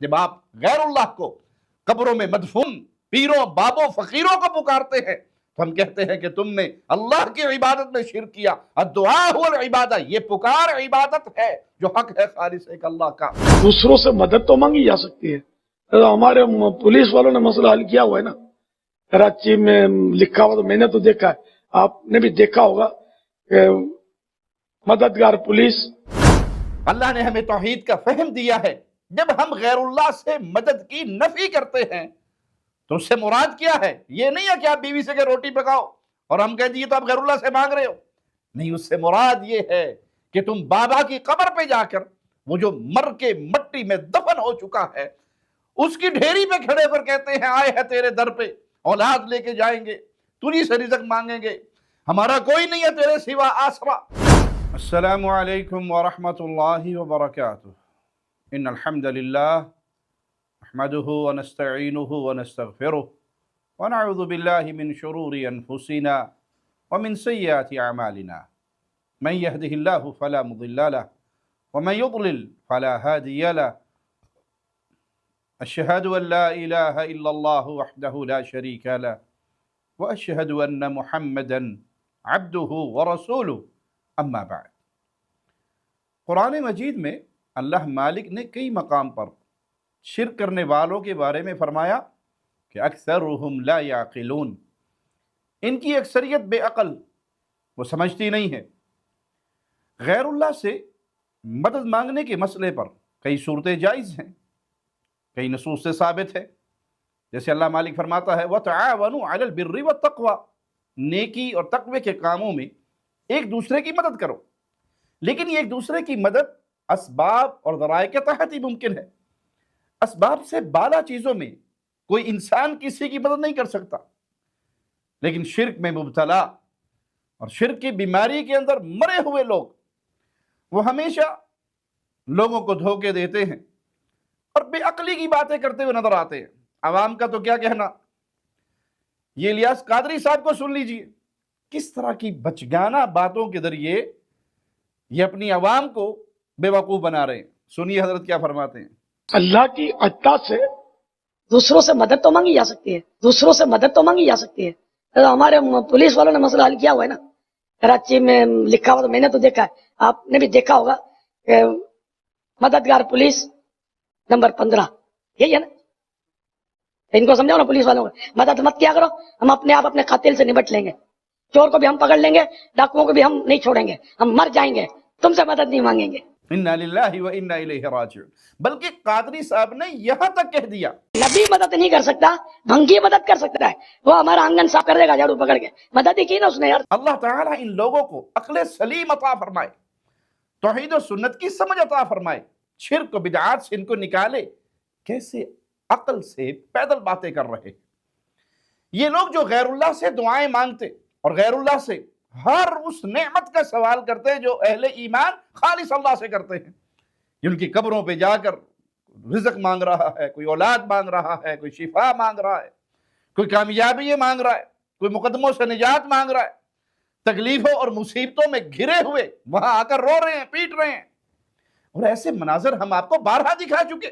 جب آپ غیر اللہ کو قبروں میں مدفون پیروں بابوں فقیروں کو پکارتے ہیں تو ہم کہتے ہیں کہ تم نے اللہ کی عبادت میں شرک کیا۔ الدعاء هو العبادہ، یہ پکار عبادت ہے جو حق ہے خالص ایک اللہ کا۔ دوسروں سے مدد تو مانگی جا سکتی ہے۔ ہمارے پولیس والوں نے مسئلہ حل کیا ہوا ہے نا، کراچی میں لکھا ہوا، تو میں نے تو دیکھا ہے، آپ نے بھی دیکھا ہوگا کہ مددگار پولیس۔ اللہ نے ہمیں توحید کا فہم دیا ہے۔ جب ہم غیر اللہ سے مدد کی نفی کرتے ہیں تو اس سے مراد کیا ہے؟ یہ نہیں ہے کہ آپ بیوی سے کہ روٹی پکاؤ اور ہم کہہ دیے تو آپ غیر اللہ سے مانگ رہے ہو، نہیں، اس سے مراد یہ ہے کہ تم بابا کی قبر پہ جا کر وہ جو مر کے مٹی میں دفن ہو چکا ہے اس کی ڈھیری پہ کھڑے پر کہتے ہیں آئے ہیں تیرے در پہ، اولاد لے کے جائیں گے، تجھی سے رزق مانگیں گے، ہمارا کوئی نہیں ہے تیرے سوا آسرا۔ السلام علیکم ورحمۃ اللہ وبرکاتہ۔ ان الحمد للہ نحمده ونستعینه ونستغفره ونعوذ باللہ من شرور انفسنا ومن سیئات اعمالنا من يهده اللہ فلا مضل له ومن يضلل فلا هادی له اشہد ان لا الہ الا اللہ وحدہ لا شریک له واشہد ان محمدا عبدہ ورسولہ اما بعد۔ قرآن مجید میں اللہ مالک نے کئی مقام پر شرک کرنے والوں کے بارے میں فرمایا کہ اکثرهم لا یعقلون، ان کی اکثریت بے عقل، وہ سمجھتی نہیں ہے۔ غیر اللہ سے مدد مانگنے کے مسئلے پر کئی صورتیں جائز ہیں، کئی نصوص سے ثابت ہے، جیسے اللہ مالک فرماتا ہے وَتَعَاوَنُوا عَلَى الْبِرِّ وَالتَّقْوَى، نیکی اور تقوی کے کاموں میں ایک دوسرے کی مدد کرو، لیکن یہ ایک دوسرے کی مدد اسباب اور ذرائع کے تحت ہی ممکن ہے۔ اسباب سے بالا چیزوں میں کوئی انسان کسی کی مدد نہیں کر سکتا، لیکن شرک میں مبتلا اور شرک کی بیماری کے اندر مرے ہوئے لوگ وہ ہمیشہ لوگوں کو دھوکے دیتے ہیں اور بے عقلی کی باتیں کرتے ہوئے نظر آتے ہیں۔ عوام کا تو کیا کہنا، یہ الیاس قادری صاحب کو سن لیجئے، کس طرح کی بچگانہ باتوں کے ذریعے یہ اپنی عوام کو بے وقوف بنا رہے ہیں۔ سنیے حضرت کیا فرماتے ہیں۔ اللہ کی عطا سے دوسروں سے مدد تو مانگی جا سکتی ہے، دوسروں سے مدد تو مانگی جا سکتی ہے۔ ہمارے پولیس والوں نے مسئلہ حل کیا ہوا ہے نا، کراچی میں لکھا ہوا، تو میں نے تو دیکھا ہے، آپ نے بھی دیکھا ہوگا کہ مددگار پولیس نمبر 15، یہی ہے نا۔ ان کو سمجھاؤ نا پولیس والوں کو، مدد مت کیا کرو، ہم اپنے آپ اپنے قاتل سے نمٹ لیں گے، چور کو بھی ہم پکڑ لیں گے، ڈاکوؤں کو بھی ہم نہیں چھوڑیں گے، ہم مر جائیں گے، تم سے مدد نہیں مانگیں گے۔ انا للہ و انا الیہ راجعون۔ بلکہ قادری صاحب نے یہاں تک کہہ دیا، نبی مدد نہیں کر سکتا، بھنگی مدد کر سکتا ہے، وہ ہمارا آنگن صاف کر دے گا جھاڑو پکڑ کے، مدد ہی کی نا اس نے یار۔ اللہ تعالیٰ ان لوگوں کو عقل سلیم عطا فرمائے، توحید و سنت کی سمجھ عطا فرمائے، شرک و بدعات سے ان کو نکالے۔ کیسے عقل سے پیدل باتیں کر رہے ہیں یہ لوگ جو غیر اللہ سے دعائیں مانگتے اور غیر اللہ سے ہر اس نعمت کا سوال کرتے جو اہل ایمان خالص اللہ سے کرتے ہیں۔ جن کی قبروں پہ جا کر رزق مانگ رہا ہے، کوئی اولاد مانگ رہا ہے، کوئی شفا مانگ رہا ہے، کوئی کامیابی مانگ رہا ہے، کوئی مقدموں سے نجات مانگ رہا ہے، تکلیفوں اور مصیبتوں میں گھرے ہوئے وہاں آ کر رو رہے ہیں، پیٹ رہے ہیں، اور ایسے مناظر ہم آپ کو بارہا دکھا چکے،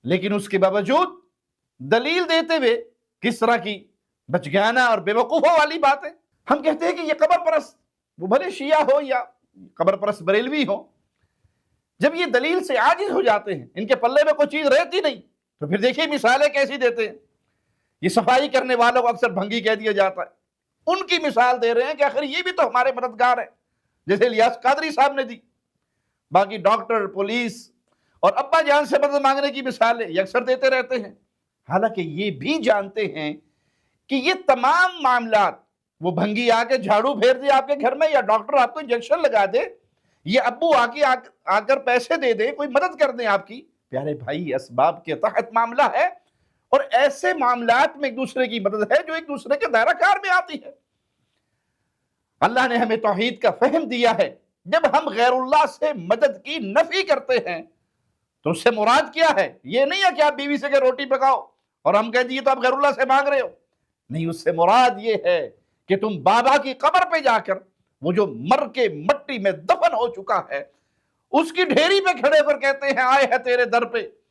لیکن اس کے باوجود دلیل دیتے ہوئے کس طرح کی بچگانہ اور بے وقوفوں والی باتیں۔ ہم کہتے ہیں کہ یہ قبر پرست، وہ بھلے شیعہ ہو یا قبر پرست بریلوی ہو، جب یہ دلیل سے عاجز ہو جاتے ہیں، ان کے پلے میں کوئی چیز رہتی نہیں، تو پھر دیکھیے مثالیں کیسی دیتے ہیں۔ یہ صفائی کرنے والوں کو اکثر بھنگی کہہ دیا جاتا ہے، ان کی مثال دے رہے ہیں کہ آخر یہ بھی تو ہمارے مددگار ہیں، جیسے الیاس قادری صاحب نے دی۔ باقی ڈاکٹر، پولیس اور ابا جان سے مدد مانگنے کی مثالیں یہ اکثر دیتے رہتے ہیں، حالانکہ یہ بھی جانتے ہیں کہ یہ تمام معاملات، وہ بھنگی آ کے جھاڑو پھیر دے آپ کے گھر میں، یا ڈاکٹر آپ کو انجیکشن لگا دے، یہ ابو آ کر پیسے دے دے، کوئی مدد کر دیں آپ کی، پیارے بھائی اسباب کے تحت معاملہ ہے، اور ایسے معاملات میں ایک دوسرے کی مدد ہے جو ایک دوسرے کے دائرہ کار میں آتی ہے۔ اللہ نے ہمیں توحید کا فہم دیا ہے۔ جب ہم غیر اللہ سے مدد کی نفی کرتے ہیں تو اس سے مراد کیا ہے؟ یہ نہیں ہے کہ آپ بیوی سے کہ روٹی پکاؤ اور ہم کہہ دیے تو آپ غیر اللہ سے مانگ رہے ہو، نہیں، اس سے مراد یہ ہے کہ تم بابا کی قبر پہ جا کر وہ جو مر کے مٹی میں دفن ہو چکا ہے اس کی ڈھیری پہ کھڑے پر کہتے ہیں آئے ہیں تیرے در پہ،